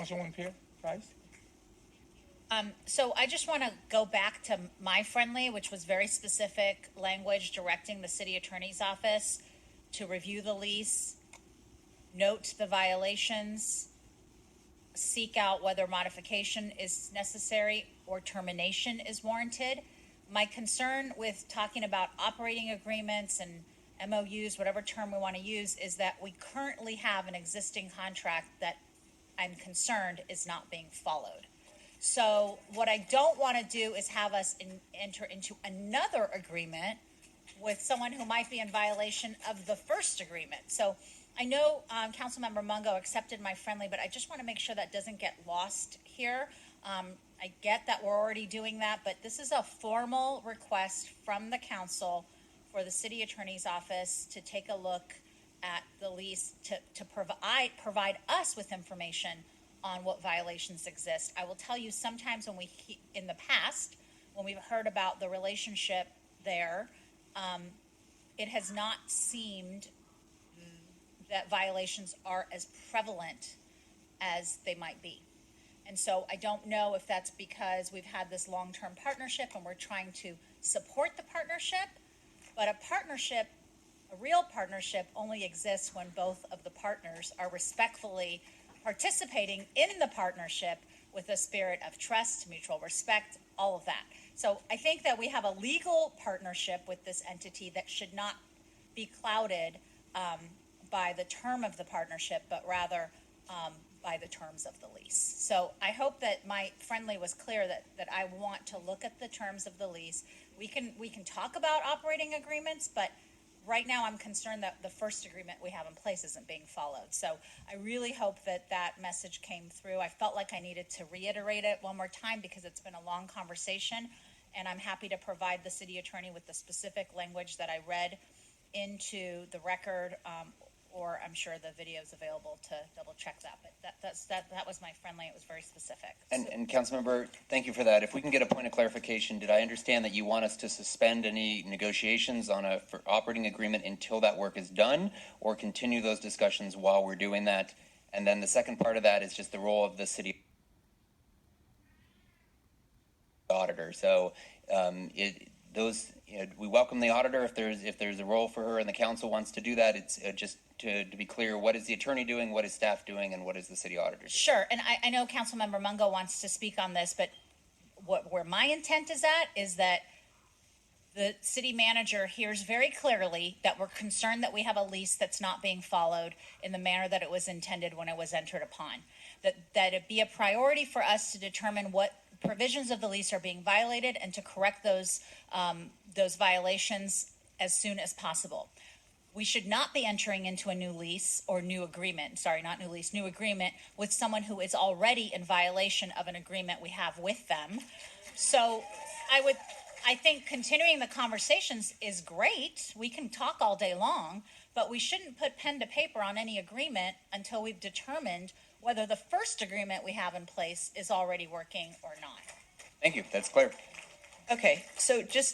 Councilwoman Price? So I just want to go back to my friendly, which was very specific language directing the city attorney's office to review the lease, note the violations, seek out whether modification is necessary or termination is warranted. My concern with talking about operating agreements and MOUs, whatever term we want to use, is that we currently have an existing contract that I'm concerned is not being followed. So what I don't want to do is have us enter into another agreement with someone who might be in violation of the first agreement. So I know Councilmember Mungo accepted my friendly, but I just want to make sure that doesn't get lost here. I get that we're already doing that, but this is a formal request from the council for the city attorney's office to take a look at the lease, to provide us with information on what violations exist. I will tell you, sometimes when in the past, when we've heard about the relationship there, it has not seemed that violations are as prevalent as they might be. And so I don't know if that's because we've had this long-term partnership and we're trying to support the partnership, but a partnership, a real partnership, only exists when both of the partners are respectfully participating in the partnership with a spirit of trust, mutual respect, all of that. So I think that we have a legal partnership with this entity that should not be clouded by the term of the partnership, but rather by the terms of the lease. So I hope that my friendly was clear that I want to look at the terms of the lease. We can talk about operating agreements, but right now I'm concerned that the first agreement we have in place isn't being followed. So I really hope that that message came through. I felt like I needed to reiterate it one more time because it's been a long conversation, and I'm happy to provide the city attorney with the specific language that I read into the record, or I'm sure the video is available to double check that. But that was my friendly. It was very specific. And Councilmember, thank you for that. If we can get a point of clarification, did I understand that you want us to suspend any negotiations on a operating agreement until that work is done, or continue those discussions while we're doing that? And then the second part of that is just the role of the city auditor. So we welcome the auditor if there's a role for her and the council wants to do that. It's just to be clear, what is the attorney doing, what is staff doing, and what is the city auditor doing? Sure, and I know Councilmember Mungo wants to speak on this, but where my intent is at is that the city manager hears very clearly that we're concerned that we have a lease that's not being followed in the manner that it was intended when it was entered upon. That it be a priority for us to determine what provisions of the lease are being violated and to correct those violations as soon as possible. We should not be entering into a new lease or new agreement, new agreement with someone who is already in violation of an agreement we have with them. So I think continuing the conversations is great. We can talk all day long, but we shouldn't put pen to paper on any agreement until we've determined whether the first agreement we have in place is already working or not. Thank you. That's clear. Okay, so just